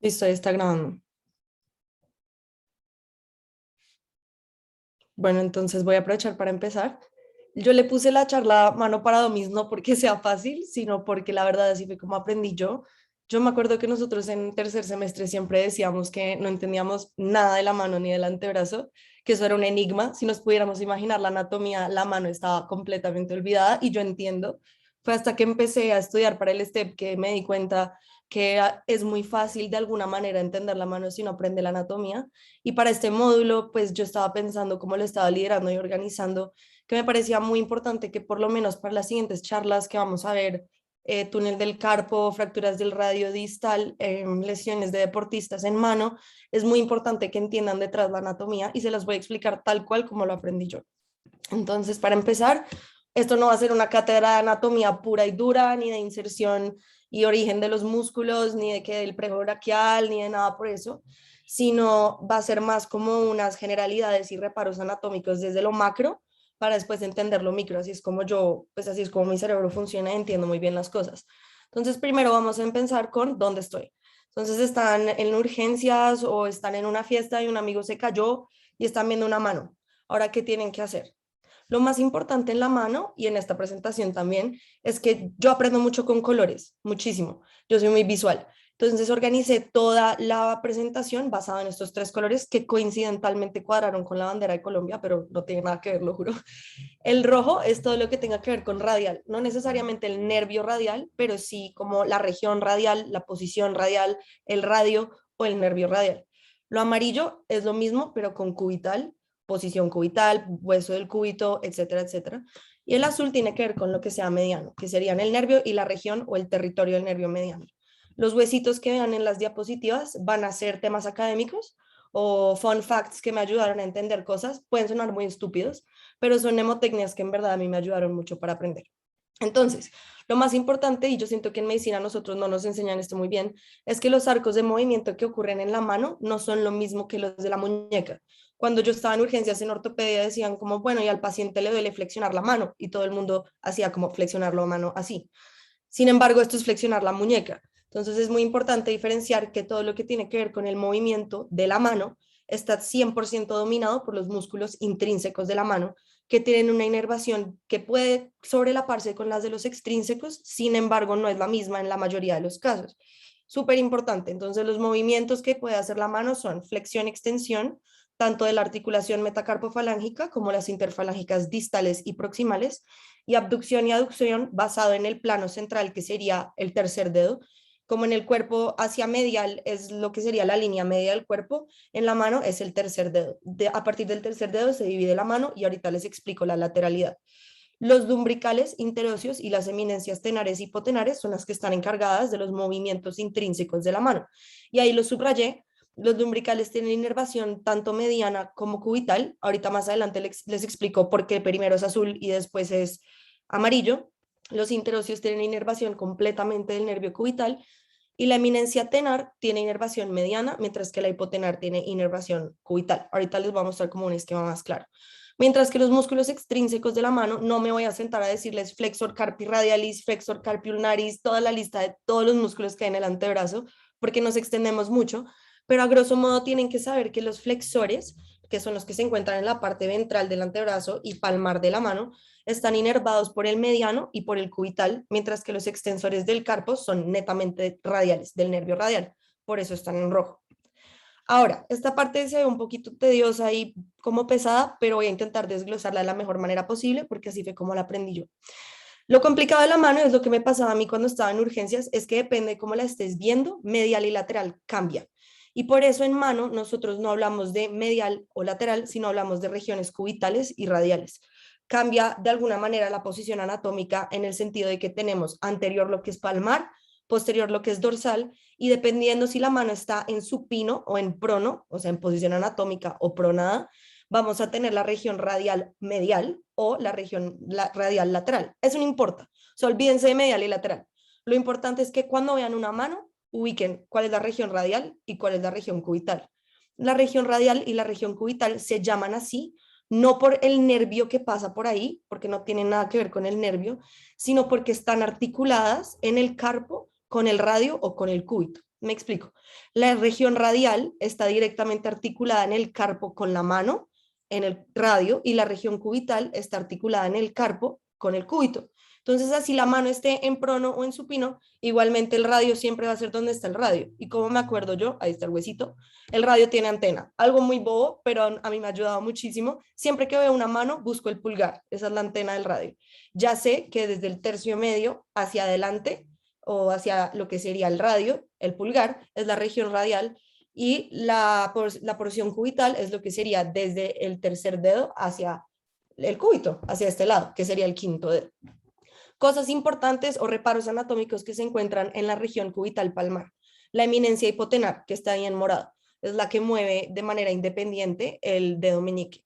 Listo, ahí está grabando. Bueno, entonces voy a aprovechar para empezar. Yo le puse la charla mano para domis no porque sea fácil, sino porque la verdad así fue como aprendí yo. Yo me acuerdo que nosotros en tercer semestre siempre decíamos que no entendíamos nada de la mano ni del antebrazo, que eso era un enigma. Si nos pudiéramos imaginar la anatomía, la mano estaba completamente olvidada y yo entiendo. Fue hasta que empecé a estudiar para el STEP que me di cuenta que es muy fácil de alguna manera entender la mano si no aprende la anatomía. Y para este módulo, pues yo estaba pensando cómo lo estaba liderando y organizando, que me parecía muy importante que por lo menos para las siguientes charlas que vamos a ver, túnel del carpo, fracturas del radio distal, lesiones de deportistas en mano, es muy importante que entiendan detrás la anatomía y se las voy a explicar tal cual como lo aprendí yo. Entonces, para empezar, esto no va a ser una cátedra de anatomía pura y dura, ni de inserción y origen de los músculos, ni de que del prebraquial, ni de nada por eso, sino va a ser más como unas generalidades y reparos anatómicos desde lo macro para después entender lo micro. Así es como yo, pues así es como mi cerebro funciona y entiendo muy bien las cosas. Entonces, primero vamos a empezar con dónde estoy. Entonces, están en urgencias o están en una fiesta y un amigo se cayó y están viendo una mano. Ahora, ¿qué tienen que hacer? Lo más importante en la mano y en esta presentación también es que yo aprendo mucho con colores, muchísimo. Yo soy muy visual. Entonces organicé toda la presentación basada en estos tres colores que coincidentalmente cuadraron con la bandera de Colombia, pero no tiene nada que ver, lo juro. El rojo es todo lo que tenga que ver con radial, no necesariamente el nervio radial, pero sí como la región radial, la posición radial, el radio o el nervio radial. Lo amarillo es lo mismo, pero con cubital, posición cubital, hueso del cúbito, etcétera, etcétera. Y el azul tiene que ver con lo que sea mediano, que serían el nervio y la región o el territorio del nervio mediano. Los huesitos que vean en las diapositivas van a ser temas académicos o fun facts que me ayudaron a entender cosas. Pueden sonar muy estúpidos, pero son mnemotecnias que en verdad a mí me ayudaron mucho para aprender. Entonces, lo más importante, y yo siento que en medicina nosotros no nos enseñan esto muy bien, es que los arcos de movimiento que ocurren en la mano no son lo mismo que los de la muñeca. Cuando yo estaba en urgencias en ortopedia decían como, bueno, y al paciente le duele flexionar la mano, y todo el mundo hacía como flexionar la mano así. Sin embargo, esto es flexionar la muñeca. Entonces es muy importante diferenciar que todo lo que tiene que ver con el movimiento de la mano está 100% dominado por los músculos intrínsecos de la mano, que tienen una inervación que puede sobrelaparse con las de los extrínsecos, sin embargo no es la misma en la mayoría de los casos. Súper importante. Entonces los movimientos que puede hacer la mano son flexión-extensión, tanto de la articulación metacarpofalángica como las interfalángicas distales y proximales, y abducción y aducción basado en el plano central, que sería el tercer dedo. Como en el cuerpo hacia medial es lo que sería la línea media del cuerpo, en la mano es el tercer dedo. A partir del tercer dedo se divide la mano y ahorita les explico la lateralidad. Los lumbricales, interóseos y las eminencias tenares y hipotenares son las que están encargadas de los movimientos intrínsecos de la mano. Y ahí lo subrayé. Los lumbricales tienen inervación tanto mediana como cubital. Ahorita más adelante les explico por qué primero es azul y después es amarillo. Los interóseos tienen inervación completamente del nervio cubital y la eminencia tenar tiene inervación mediana, mientras que la hipotenar tiene inervación cubital. Ahorita les voy a mostrar como un esquema más claro. Mientras que los músculos extrínsecos de la mano, no me voy a sentar a decirles flexor carpi radialis, flexor carpi ulnaris, toda la lista de todos los músculos que hay en el antebrazo, porque nos extendemos mucho, pero a grosso modo tienen que saber que los flexores, que son los que se encuentran en la parte ventral del antebrazo y palmar de la mano, están inervados por el mediano y por el cubital, mientras que los extensores del carpo son netamente radiales, del nervio radial, por eso están en rojo. Ahora, esta parte se ve un poquito tediosa y como pesada, pero voy a intentar desglosarla de la mejor manera posible porque así fue como la aprendí yo. Lo complicado de la mano es lo que me pasaba a mí cuando estaba en urgencias, es que depende de cómo la estés viendo, medial y lateral cambia. Y por eso en mano nosotros no hablamos de medial o lateral, sino hablamos de regiones cubitales y radiales. Cambia de alguna manera la posición anatómica en el sentido de que tenemos anterior lo que es palmar, posterior lo que es dorsal, y dependiendo si la mano está en supino o en prono, o sea, en posición anatómica o pronada, vamos a tener la región radial medial o la región radial lateral. Eso no importa. O sea, olvídense de medial y lateral. Lo importante es que cuando vean una mano, ubiquen cuál es la región radial y cuál es la región cubital. La región radial y la región cubital se llaman así, no por el nervio que pasa por ahí, porque no tiene nada que ver con el nervio, sino porque están articuladas en el carpo con el radio o con el cúbito. Me explico. La región radial está directamente articulada en el carpo con la mano, en el radio, y la región cubital está articulada en el carpo con el cúbito. Entonces, así la mano esté en prono o en supino, igualmente el radio siempre va a ser donde está el radio. Y como me acuerdo yo, ahí está el huesito, el radio tiene antena. Algo muy bobo, pero a mí me ha ayudado muchísimo. Siempre que veo una mano, busco el pulgar. Esa es la antena del radio. Ya sé que desde el tercio medio hacia adelante o hacia lo que sería el radio, el pulgar, es la región radial y la porción cubital es lo que sería desde el tercer dedo hacia el cúbito, hacia este lado, que sería el quinto dedo. Cosas importantes o reparos anatómicos que se encuentran en la región cubital palmar. La eminencia hipotenar, que está ahí en morado, es la que mueve de manera independiente el dedo meñique.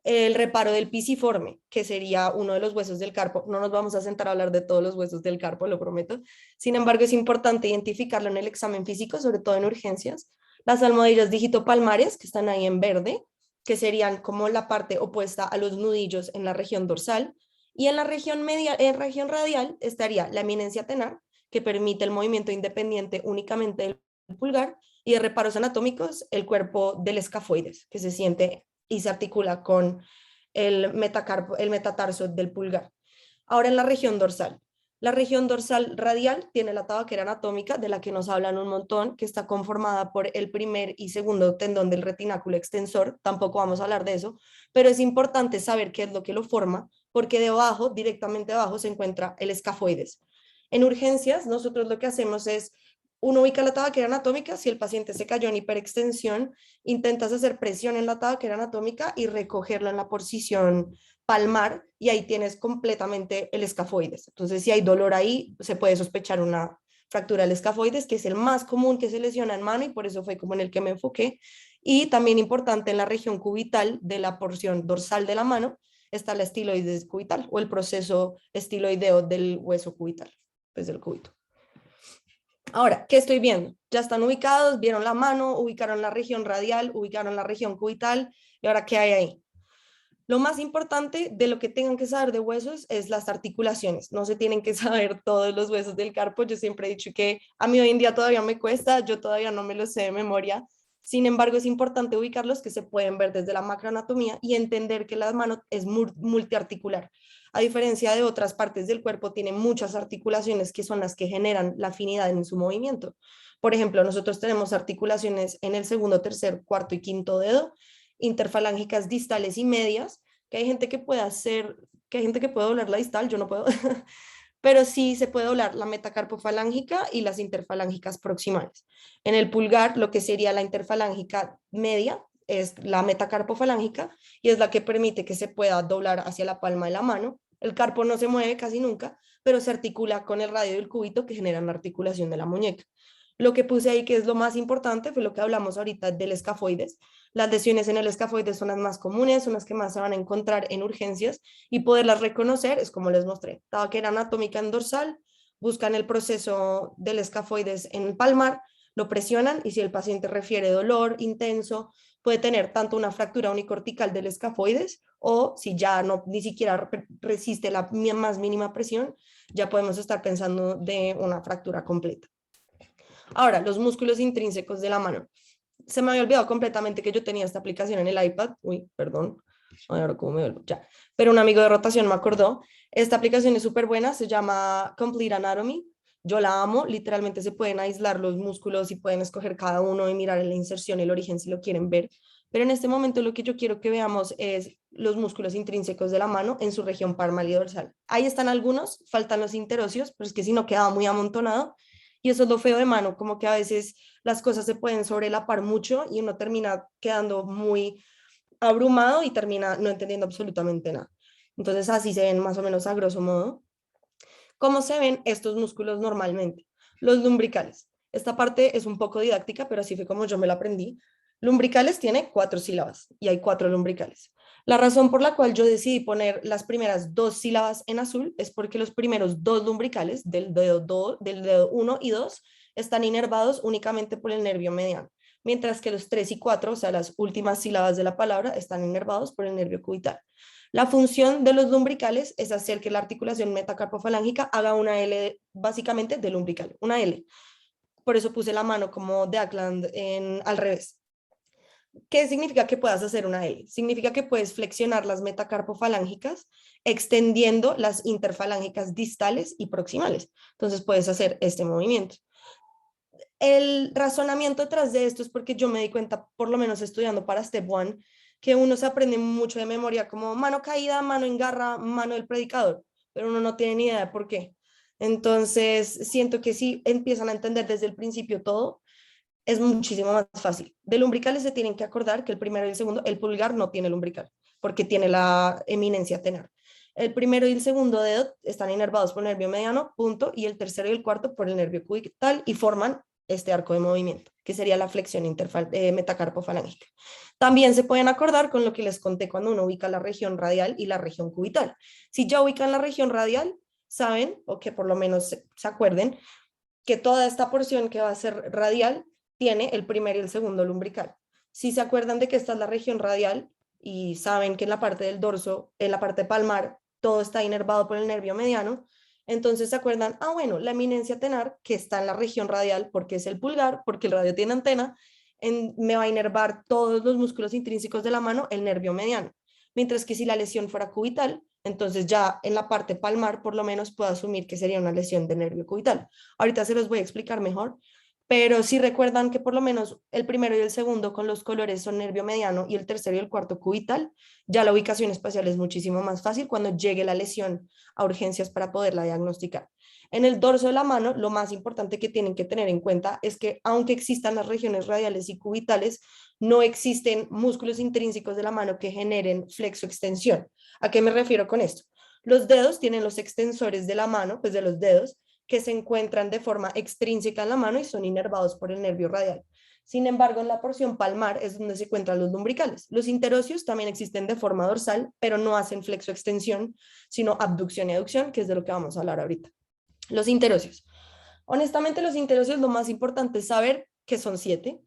El reparo del pisiforme, que sería uno de los huesos del carpo. No nos vamos a sentar a hablar de todos los huesos del carpo, lo prometo. Sin embargo, es importante identificarlo en el examen físico, sobre todo en urgencias. Las almohadillas digitopalmares, que están ahí en verde, que serían como la parte opuesta a los nudillos en la región dorsal. Y en la región, región radial estaría la eminencia tenar, que permite el movimiento independiente únicamente del pulgar, y de reparos anatómicos, el cuerpo del escafoides, que se siente y se articula con el metatarso del pulgar. Ahora en la región dorsal radial tiene la tabaquera anatómica, de la que nos hablan un montón, que está conformada por el primer y segundo tendón del retináculo extensor. Tampoco vamos a hablar de eso, pero es importante saber qué es lo que lo forma, porque debajo, directamente debajo, se encuentra el escafoides. En urgencias, nosotros lo que hacemos es, uno ubica la tabaquera anatómica, si el paciente se cayó en hiperextensión, intentas hacer presión en la tabaquera anatómica y recogerlo en la posición palmar y ahí tienes completamente el escafoides. Entonces, si hay dolor ahí, se puede sospechar una fractura del escafoides, que es el más común que se lesiona en mano y por eso fue como en el que me enfoqué. Y también importante en la región cubital de la porción dorsal de la mano está la estiloides cubital o el proceso estiloideo del hueso cubital, pues del cúbito. Ahora, ¿qué estoy viendo? Ya están ubicados, vieron la mano, ubicaron la región radial, ubicaron la región cubital, y ahora, ¿qué hay ahí? Lo más importante de lo que tengan que saber de huesos es las articulaciones. No se tienen que saber todos los huesos del carpo. Yo siempre he dicho que a mí hoy en día todavía me cuesta, yo todavía no me lo sé de memoria. Sin embargo, es importante ubicarlos que se pueden ver desde la macroanatomía y entender que la mano es multiarticular. A diferencia de otras partes del cuerpo, tiene muchas articulaciones que son las que generan la afinidad en su movimiento. Por ejemplo, nosotros tenemos articulaciones en el segundo, tercer, cuarto y quinto dedo, interfalángicas distales y medias, que hay gente que puede hacer, que hay gente que puede doblar la distal, yo no puedo, pero sí se puede doblar la metacarpofalángica y las interfalángicas proximales. En el pulgar, lo que sería la interfalángica media es la metacarpofalángica y es la que permite que se pueda doblar hacia la palma de la mano. El carpo no se mueve casi nunca, pero se articula con el radio del cúbito que generan la articulación de la muñeca. Lo que puse ahí, que es lo más importante, fue lo que hablamos ahorita del escafoides. Las lesiones en el escafoides son las más comunes, son las que más se van a encontrar en urgencias y poderlas reconocer es como les mostré. Tabaquera anatómica en dorsal, buscan el proceso del escafoides en el palmar, lo presionan y si el paciente refiere dolor intenso, puede tener tanto una fractura unicortical del escafoides o si ya no ni siquiera resiste la más mínima presión, ya podemos estar pensando de una fractura completa. Ahora, los músculos intrínsecos de la mano. Se me había olvidado completamente que yo tenía esta aplicación en el iPad. Uy, perdón. Ay, ahora cómo me vuelvo. Ya. Pero un amigo de rotación me acordó. Esta aplicación es súper buena. Se llama Complete Anatomy. Yo la amo. Literalmente se pueden aislar los músculos y pueden escoger cada uno y mirar en la inserción y el origen si lo quieren ver. Pero en este momento lo que yo quiero que veamos es los músculos intrínsecos de la mano en su región palmar y dorsal. Ahí están algunos, faltan los interóseos, pero es que si no queda muy amontonado. Y eso es lo feo de mano, como que a veces las cosas se pueden sobrelapar mucho y uno termina quedando muy abrumado y termina no entendiendo absolutamente nada. Entonces así se ven más o menos a grosso modo. ¿Cómo se ven estos músculos normalmente? Los lumbricales. Esta parte es un poco didáctica, pero así fue como yo me la aprendí. Lumbricales tiene 4 sílabas y hay 4 lumbricales. La razón por la cual yo decidí poner las primeras 2 sílabas en azul es porque los primeros 2 lumbricales del dedo 1 y 2 están inervados únicamente por el nervio mediano, mientras que los 3 y 4, o sea, las últimas sílabas de la palabra, están inervados por el nervio cubital. La función de los lumbricales es hacer que la articulación metacarpofalángica haga una L básicamente de lumbrical, una L. por eso puse la mano como de Ackland al revés. ¿Qué significa que puedas hacer una L? Significa que puedes flexionar las metacarpofalángicas extendiendo las interfalángicas distales y proximales. Entonces puedes hacer este movimiento. El razonamiento detrás de esto es porque yo me di cuenta, por lo menos estudiando para Step 1, que uno se aprende mucho de memoria como mano caída, mano en garra, mano del predicador, pero uno no tiene ni idea de por qué. Entonces, siento que si empiezan a entender desde el principio todo, es muchísimo más fácil. De lumbricales se tienen que acordar que el primero y el segundo, el pulgar no tiene lumbrical, porque tiene la eminencia tenar. El primero y el segundo dedo están inervados por el nervio mediano, punto, y el tercero y el cuarto por el nervio cubital y forman este arco de movimiento, que sería la flexión metacarpofalángica. También se pueden acordar con lo que les conté cuando uno ubica la región radial y la región cubital. Si ya ubican la región radial, saben, o que por lo menos se acuerden, que toda esta porción que va a ser radial tiene el primer y el segundo lumbrical. Si se acuerdan de que esta es la región radial y saben que en la parte del dorso, en la parte palmar, todo está inervado por el nervio mediano, entonces se acuerdan, bueno, la eminencia tenar, que está en la región radial porque es el pulgar, porque el radio tiene antena, me va a inervar todos los músculos intrínsecos de la mano, el nervio mediano. Mientras que si la lesión fuera cubital, entonces ya en la parte palmar por lo menos puedo asumir que sería una lesión de nervio cubital. Ahorita se los voy a explicar mejor, pero si recuerdan que por lo menos el primero y el segundo con los colores son nervio mediano y el tercero y el cuarto cubital, ya la ubicación espacial es muchísimo más fácil cuando llegue la lesión a urgencias para poderla diagnosticar. En el dorso de la mano, lo más importante que tienen que tener en cuenta es que aunque existan las regiones radiales y cubitales, no existen músculos intrínsecos de la mano que generen flexoextensión. ¿A qué me refiero con esto? Los dedos tienen los extensores de la mano, pues de los dedos, que se encuentran de forma extrínseca en la mano y son inervados por el nervio radial. Sin embargo, en la porción palmar es donde se encuentran los lumbricales. Los interóseos también existen de forma dorsal, pero no hacen flexoextensión, sino abducción y aducción, que es de lo que vamos a hablar ahorita. Los interóseos. Honestamente, los interóseos lo más importante es saber que son 7,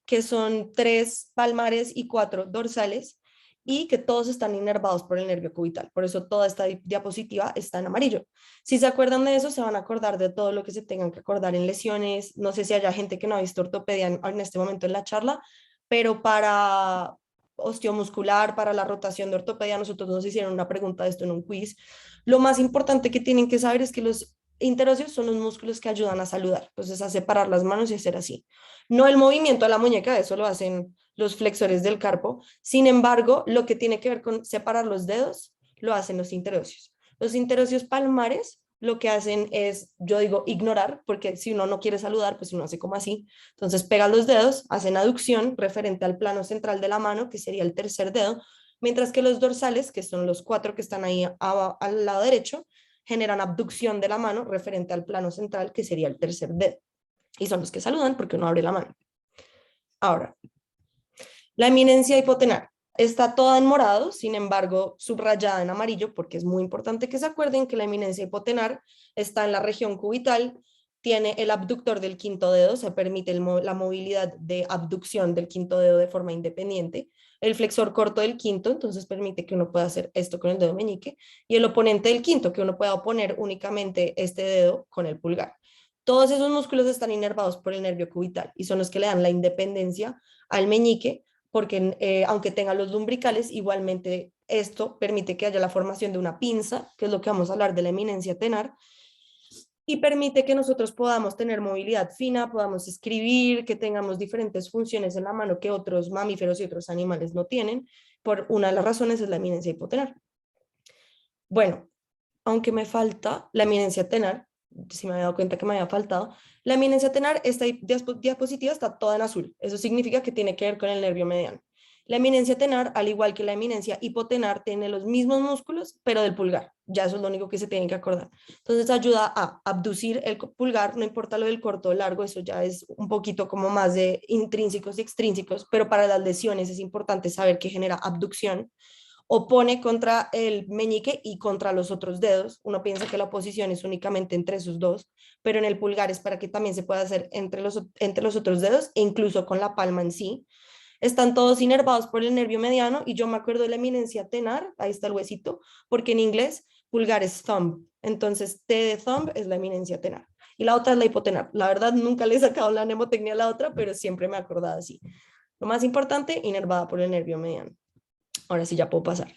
que son 3 palmares y 4 dorsales, y que todos están inervados por el nervio cubital. Por eso toda esta diapositiva está en amarillo. Si se acuerdan de eso, se van a acordar de todo lo que se tengan que acordar en lesiones. No sé si haya gente que no ha visto ortopedia en este momento en la charla, pero para osteomuscular, para la rotación de ortopedia, nosotros nos hicieron una pregunta de esto en un quiz. Lo más importante que tienen que saber es que los interóseos son los músculos que ayudan a saludar, entonces a separar las manos y hacer así. No el movimiento de la muñeca, eso lo hacen los flexores del carpo. Sin embargo, lo que tiene que ver con separar los dedos, lo hacen los interóseos. Los interóseos palmares lo que hacen es, yo digo, ignorar, porque si uno no quiere saludar, pues uno hace como así. Entonces pega los dedos, hacen aducción referente al plano central de la mano, que sería el tercer dedo, mientras que los dorsales, que son los 4 que están ahí al lado derecho, generan abducción de la mano referente al plano central, que sería el tercer dedo. Y son los que saludan porque uno abre la mano. Ahora, la eminencia hipotenar está toda en morado, sin embargo, subrayada en amarillo, porque es muy importante que se acuerden que la eminencia hipotenar está en la región cubital, tiene el abductor del quinto dedo, se permite la movilidad de abducción del quinto dedo de forma independiente, el flexor corto del quinto, entonces permite que uno pueda hacer esto con el dedo meñique, y el oponente del quinto, que uno pueda oponer únicamente este dedo con el pulgar. Todos esos músculos están inervados por el nervio cubital y son los que le dan la independencia al meñique, porque aunque tenga los lumbricales, igualmente esto permite que haya la formación de una pinza, que es lo que vamos a hablar de la eminencia tenar, y permite que nosotros podamos tener movilidad fina, podamos escribir, que tengamos diferentes funciones en la mano que otros mamíferos y otros animales no tienen. Por una de las razones es la eminencia hipotenar. Bueno, aunque me falta la eminencia tenar, si me había dado cuenta que me había faltado, la eminencia tenar, esta diapositiva está toda en azul. Eso significa que tiene que ver con el nervio mediano. La eminencia tenar, al igual que la eminencia hipotenar, tiene los mismos músculos, pero del pulgar. Ya eso es lo único que se tienen que acordar. Entonces ayuda a abducir el pulgar, no importa lo del corto o largo, eso ya es un poquito como más de intrínsecos y extrínsecos, pero para las lesiones es importante saber que genera abducción. Opone contra el meñique y contra los otros dedos. Uno piensa que la oposición es únicamente entre esos dos, pero en el pulgar es para que también se pueda hacer entre los otros dedos e incluso con la palma en sí. Están todos inervados por el nervio mediano y yo me acuerdo de la eminencia tenar, ahí está el huesito, porque en inglés pulgar es thumb, entonces T de thumb es la eminencia tenar. y la otra es la hipotenar. La verdad, nunca le he sacado la mnemotecnia a la otra, pero siempre me he acordado así. Lo más importante, inervada por el nervio mediano. Ahora sí ya puedo pasar.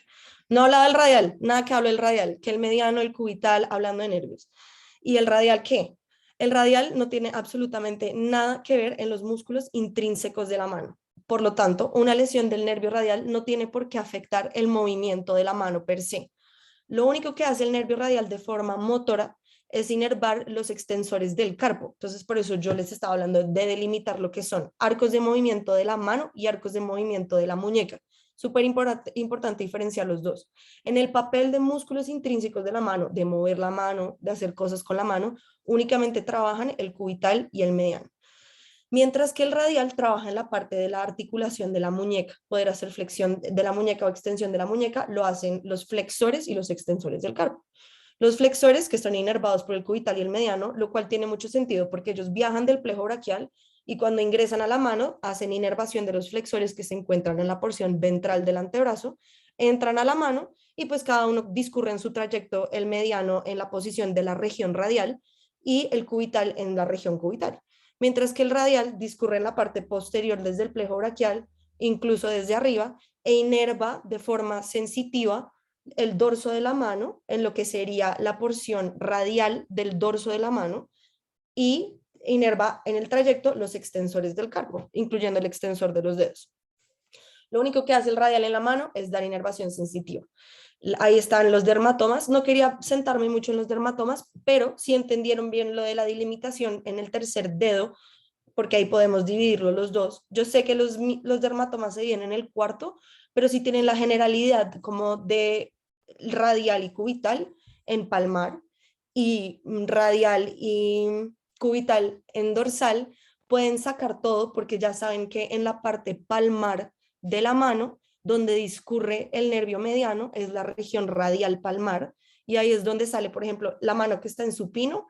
No hablaba del radial, nada que hable del radial, que el mediano, el cubital, hablando de nervios. ¿Y el radial qué? El radial no tiene absolutamente nada que ver en los músculos intrínsecos de la mano. Por lo tanto, una lesión del nervio radial no tiene por qué afectar el movimiento de la mano per se. Lo único que hace el nervio radial de forma motora es inervar los extensores del carpo. Entonces, por eso yo les estaba hablando de delimitar lo que son arcos de movimiento de la mano y arcos de movimiento de la muñeca. Súper importante diferenciar los dos. En el papel de músculos intrínsecos de la mano, de mover la mano, de hacer cosas con la mano, únicamente trabajan el cubital y el mediano. Mientras que el radial trabaja en la parte de la articulación de la muñeca. Poder hacer flexión de la muñeca o extensión de la muñeca lo hacen los flexores y los extensores del carpo. Los flexores, que están inervados por el cubital y el mediano, lo cual tiene mucho sentido porque ellos viajan del plejo braquial y cuando ingresan a la mano hacen inervación de los flexores que se encuentran en la porción ventral del antebrazo, entran a la mano y pues cada uno discurre en su trayecto, el mediano en la posición de la región radial y el cubital en la región cubital, mientras que el radial discurre en la parte posterior desde el plejo braquial, incluso desde arriba, e inerva de forma sensitiva el dorso de la mano en lo que sería la porción radial del dorso de la mano y inerva en el trayecto los extensores del carpo, incluyendo el extensor de los dedos. Lo único que hace el radial en la mano es dar inervación sensitiva. Ahí están los dermatomas. No quería sentarme mucho en los dermatomas, pero sí entendieron bien lo de la delimitación en el tercer dedo, porque ahí podemos dividirlo los dos. Yo sé que los dermatomas se dividen en el cuarto, pero sí tienen la generalidad como de radial y cubital en palmar y radial y cubital en dorsal. Pueden sacar todo porque ya saben que en la parte palmar de la mano, donde discurre el nervio mediano, es la región radial palmar, y ahí es donde sale, por ejemplo, la mano que está en supino,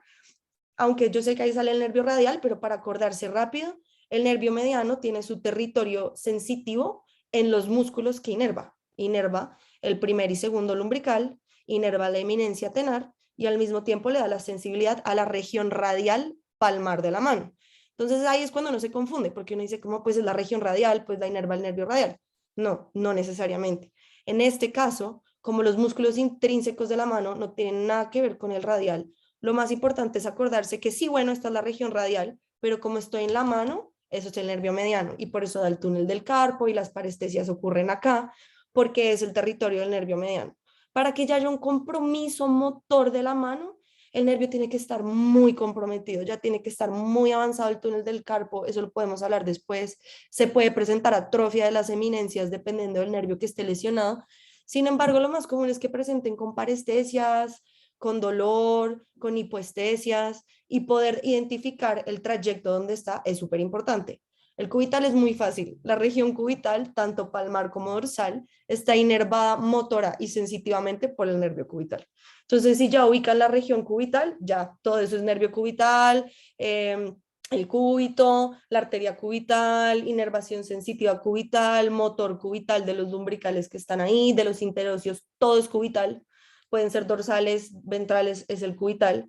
aunque yo sé que ahí sale el nervio radial, pero para acordarse rápido, el nervio mediano tiene su territorio sensitivo en los músculos que inerva. Inerva el primer y segundo lumbrical, inerva la eminencia tenar y al mismo tiempo le da la sensibilidad a la región radial palmar de la mano. Entonces ahí es cuando uno se confunde, porque uno dice, ¿cómo pues es la región radial? Pues la inerva el nervio radial. No, no necesariamente. En este caso, como los músculos intrínsecos de la mano no tienen nada que ver con el radial, lo más importante es acordarse que sí, bueno, esta es la región radial, pero como estoy en la mano, eso es el nervio mediano y por eso da el túnel del carpo y las parestesias ocurren acá, porque es el territorio del nervio mediano. Para que ya haya un compromiso motor de la mano, el nervio tiene que estar muy comprometido, ya tiene que estar muy avanzado el túnel del carpo, eso lo podemos hablar después. Se puede presentar atrofia de las eminencias dependiendo del nervio que esté lesionado. Sin embargo, lo más común es que presenten con parestesias, con dolor, con hipoestesias y poder identificar el trayecto donde está es súper importante. El cubital es muy fácil. La región cubital, tanto palmar como dorsal, está inervada motora y sensitivamente por el nervio cubital. Entonces, si ya ubican la región cubital, ya todo eso es nervio cubital, el cúbito, la arteria cubital, inervación sensitiva cubital, motor cubital de los lumbricales que están ahí, de los interocios, todo es cubital. Pueden ser dorsales, ventrales, es el cubital.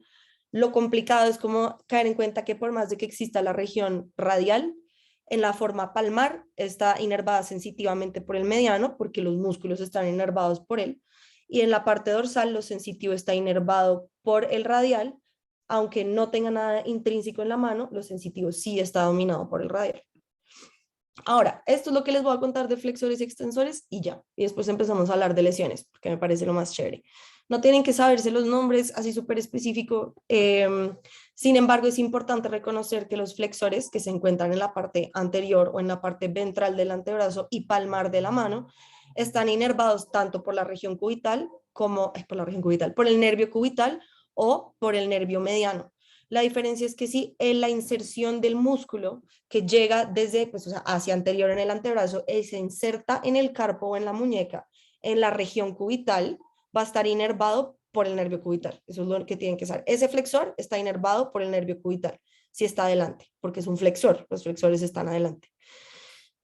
Lo complicado es como caer en cuenta que por más de que exista la región radial, en la forma palmar está inervada sensitivamente por el mediano, porque los músculos están inervados por él, y en la parte dorsal lo sensitivo está inervado por el radial, aunque no tenga nada intrínseco en la mano, lo sensitivo sí está dominado por el radial. Ahora, esto es lo que les voy a contar de flexores y extensores y ya. Y después empezamos a hablar de lesiones, porque me parece lo más chévere. No tienen que saberse los nombres así súper específico. Sin embargo, es importante reconocer que los flexores que se encuentran en la parte anterior o en la parte ventral del antebrazo y palmar de la mano están inervados tanto por la región cubital como por el nervio cubital o por el nervio mediano. La diferencia es que si en la inserción del músculo que llega desde, pues, o sea, hacia anterior en el antebrazo y se inserta en el carpo o en la muñeca, en la región cubital, va a estar inervado por el nervio cubital. Eso es lo que tienen que saber. Ese flexor está inervado por el nervio cubital, si está adelante, porque es un flexor, los flexores están adelante.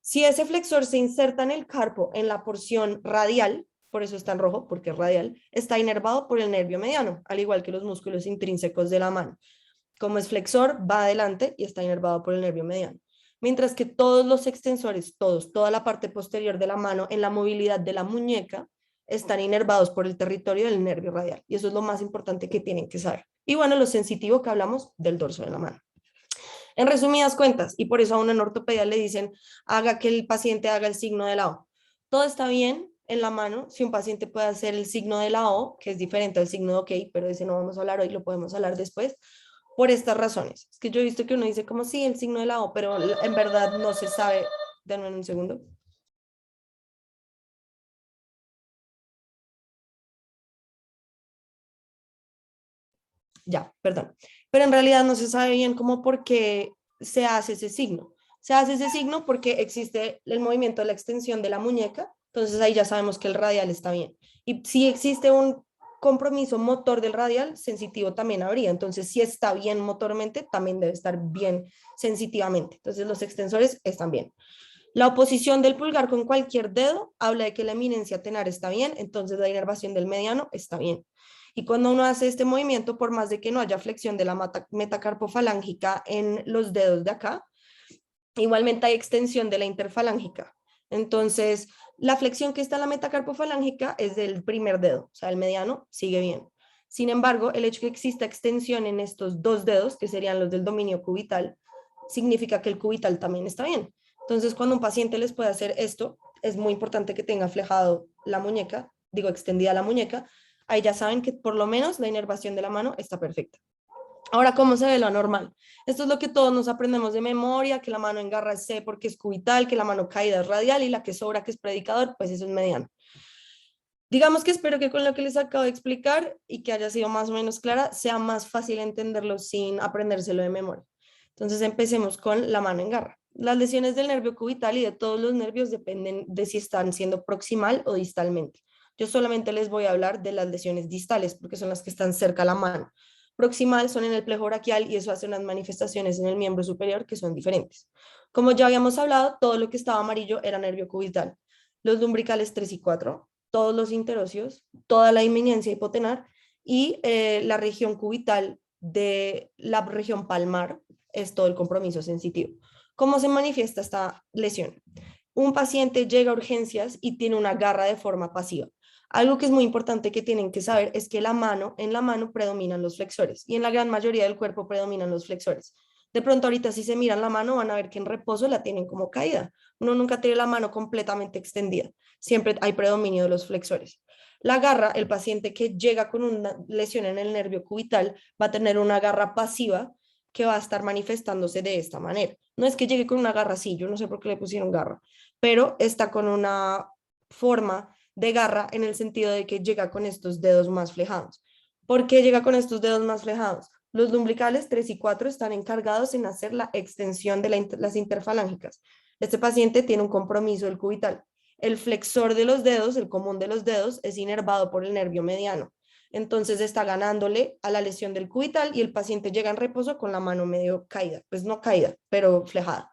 Si ese flexor se inserta en el carpo, en la porción radial, por eso está en rojo, porque es radial, está inervado por el nervio mediano, al igual que los músculos intrínsecos de la mano. Como es flexor, va adelante y está inervado por el nervio mediano. Mientras que todos los extensores, toda la parte posterior de la mano en la movilidad de la muñeca, están inervados por el territorio del nervio radial. Y eso es lo más importante que tienen que saber. Y bueno, lo sensitivo que hablamos del dorso de la mano. En resumidas cuentas, y por eso a uno en ortopedia le dicen, haga que el paciente haga el signo de la O. Todo está bien en la mano si un paciente puede hacer el signo de la O, que es diferente al signo de OK, pero de ese no vamos a hablar hoy, lo podemos hablar después, por estas razones. Es que yo he visto que uno dice como sí, el signo de la O, pero en verdad no se sabe. Denme un segundo. Ya, perdón. Pero en realidad no se sabe bien cómo por qué se hace ese signo. Se hace ese signo porque existe el movimiento de la extensión de la muñeca, entonces ahí ya sabemos que el radial está bien. Y si existe un compromiso motor del radial, sensitivo también habría. Entonces, si está bien motormente, también debe estar bien sensitivamente. Entonces, los extensores están bien. La oposición del pulgar con cualquier dedo habla de que la eminencia tenar está bien, entonces la inervación del mediano está bien. Y cuando uno hace este movimiento, por más de que no haya flexión de la metacarpofalángica en los dedos de acá, igualmente hay extensión de la interfalángica. Entonces, la flexión que está en la metacarpofalángica es del primer dedo, o sea, el mediano sigue bien. Sin embargo, el hecho de que exista extensión en estos dos dedos, que serían los del dominio cubital, significa que el cubital también está bien. Entonces, cuando un paciente les puede hacer esto, es muy importante que tenga flejado la muñeca, digo, extendida la muñeca. Ahí ya saben que por lo menos la inervación de la mano está perfecta. Ahora, ¿cómo se ve lo anormal? Esto es lo que todos nos aprendemos de memoria, que la mano en garra es C porque es cubital, que la mano caída es radial y la que sobra, que es predicador, pues eso es mediano. Digamos que espero que con lo que les acabo de explicar y que haya sido más o menos clara, sea más fácil entenderlo sin aprendérselo de memoria. Entonces empecemos con la mano en garra. Las lesiones del nervio cubital y de todos los nervios dependen de si están siendo proximal o distalmente. Yo solamente les voy a hablar de las lesiones distales porque son las que están cerca a la mano. Proximal son en el plejo braquial y eso hace unas manifestaciones en el miembro superior que son diferentes. Como ya habíamos hablado, todo lo que estaba amarillo era nervio cubital. Los lumbricales 3 y 4, todos los interóseos, toda la inminencia hipotenar y la región cubital de la región palmar es todo el compromiso sensitivo. ¿Cómo se manifiesta esta lesión? Un paciente llega a urgencias y tiene una garra de forma pasiva. Algo que es muy importante que tienen que saber es que en la mano predominan los flexores y en la gran mayoría del cuerpo predominan los flexores. De pronto ahorita si se miran la mano van a ver que en reposo la tienen como caída. Uno nunca tiene la mano completamente extendida. Siempre hay predominio de los flexores. La garra, el paciente que llega con una lesión en el nervio cubital va a tener una garra pasiva que va a estar manifestándose de esta manera. No es que llegue con una garra así, yo no sé por qué le pusieron garra, pero está con una forma de garra en el sentido de que llega con estos dedos más flejados. ¿Por qué llega con estos dedos más flejados? Los lumbricales 3 y 4 están encargados en hacer la extensión de las interfalángicas. Este paciente tiene un compromiso del cubital. El flexor de los dedos, el común de los dedos, es inervado por el nervio mediano. Entonces está ganándole a la lesión del cubital y el paciente llega en reposo con la mano medio caída, pues no caída, pero flejada.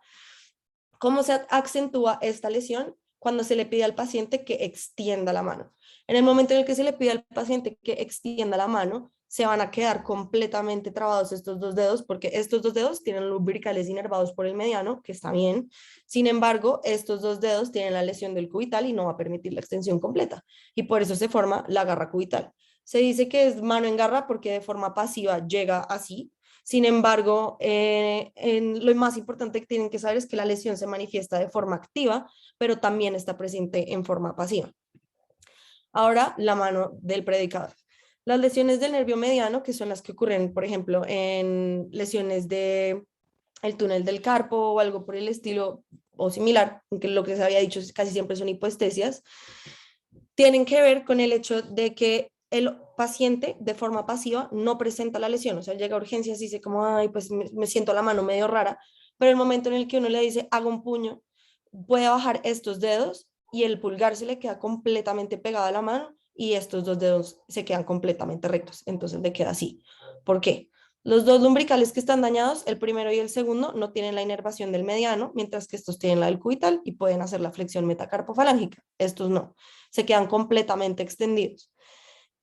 ¿Cómo se acentúa esta lesión? Cuando se le pide al paciente que extienda la mano. En el momento en el que se le pide al paciente que extienda la mano, se van a quedar completamente trabados estos dos dedos, porque estos dos dedos tienen lumbricales inervados por el mediano, que está bien. Sin embargo, estos dos dedos tienen la lesión del cubital y no va a permitir la extensión completa. Y por eso se forma la garra cubital. Se dice que es mano en garra porque de forma pasiva llega así. Sin embargo, lo más importante que tienen que saber es que la lesión se manifiesta de forma activa, pero también está presente en forma pasiva. Ahora, la mano del predicador. Las lesiones del nervio mediano, que son las que ocurren, por ejemplo, en lesiones del túnel del carpo o algo por el estilo o similar, aunque lo que se había dicho casi siempre son hipoestesias, tienen que ver con el hecho de que el paciente de forma pasiva no presenta la lesión, o sea, llega a urgencias y dice como, ay, pues me siento la mano medio rara, pero el momento en el que uno le dice, haga un puño, puede bajar estos dedos y el pulgar se le queda completamente pegado a la mano y estos dos dedos se quedan completamente rectos, entonces le queda así. ¿Por qué? Los dos lumbricales que están dañados, el primero y el segundo, no tienen la inervación del mediano, mientras que estos tienen la del cubital y pueden hacer la flexión metacarpofalángica. Estos no, se quedan completamente extendidos.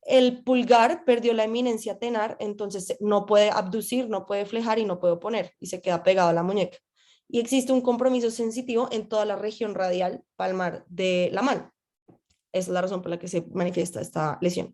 El pulgar perdió la eminencia tenar, entonces no puede abducir, no puede flejar y no puede oponer y se queda pegado a la muñeca. Y existe un compromiso sensitivo en toda la región radial palmar de la mano. Esa es la razón por la que se manifiesta esta lesión.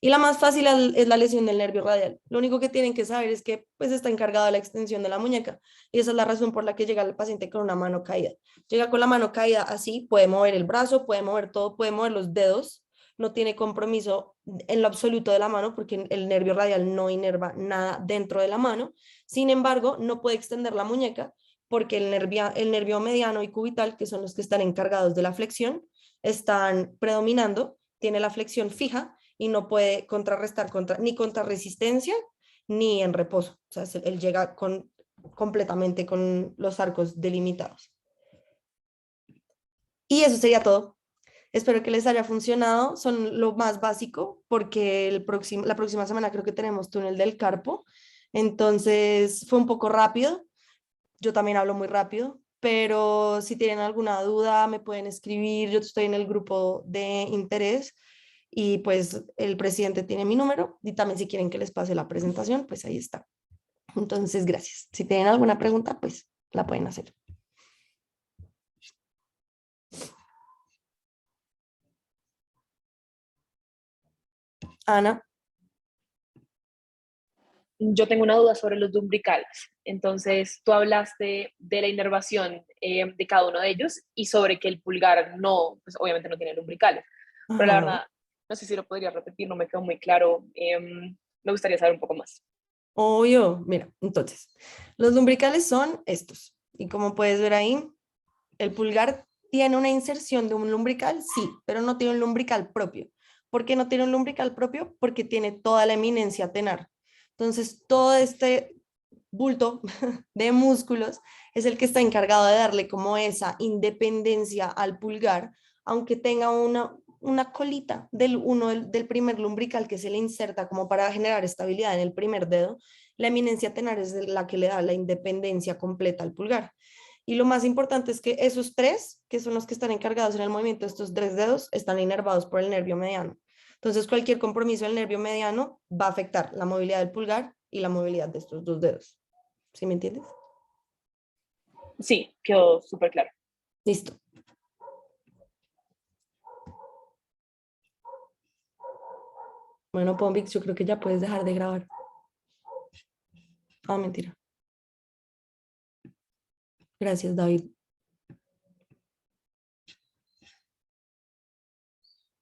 Y la más fácil es la lesión del nervio radial. Lo único que tienen que saber es que pues está encargada de la extensión de la muñeca y esa es la razón por la que llega el paciente con una mano caída. Llega con la mano caída así, puede mover el brazo, puede mover todo, puede mover los dedos, no tiene compromiso en lo absoluto de la mano porque el nervio radial no inerva nada dentro de la mano. Sin embargo, no puede extender la muñeca porque el nervio mediano y cubital, que son los que están encargados de la flexión, están predominando, tiene la flexión fija y no puede contrarrestar ni contra resistencia ni en reposo. O sea, él llega completamente con los arcos delimitados. Y eso sería todo. Espero que les haya funcionado. Son lo más básico porque la próxima semana creo que tenemos túnel del carpo. Entonces fue un poco rápido. Yo también hablo muy rápido, pero si tienen alguna duda me pueden escribir. Yo estoy en el grupo de interés y pues el presidente tiene mi número y también si quieren que les pase la presentación, pues ahí está. Entonces, gracias. Si tienen alguna pregunta, pues la pueden hacer. Ana. Yo tengo una duda sobre los lumbricales. Entonces, tú hablaste de la inervación de cada uno de ellos y sobre que el pulgar no, pues obviamente no tiene lumbricales. Pero la Ajá. verdad, no sé si lo podría repetir, no me quedó muy claro. Me gustaría saber un poco más. Obvio, mira, entonces, los lumbricales son estos. Y como puedes ver ahí, el pulgar tiene una inserción de un lumbrical, sí, pero no tiene un lumbrical propio. ¿Por qué no tiene un lumbrical propio? Porque tiene toda la eminencia tenar. Entonces, todo este bulto de músculos es el que está encargado de darle como esa independencia al pulgar, aunque tenga una colita del primer lumbrical que se le inserta como para generar estabilidad en el primer dedo. La eminencia tenar es la que le da la independencia completa al pulgar. Y lo más importante es que esos tres, que son los que están encargados en el movimiento de estos tres dedos, están inervados por el nervio mediano. Entonces, cualquier compromiso del nervio mediano va a afectar la movilidad del pulgar y la movilidad de estos dos dedos. ¿Sí me entiendes? Sí, quedó súper claro. Listo. Bueno, Pombix, yo creo que ya puedes dejar de grabar. Ah, mentira. Gracias, David.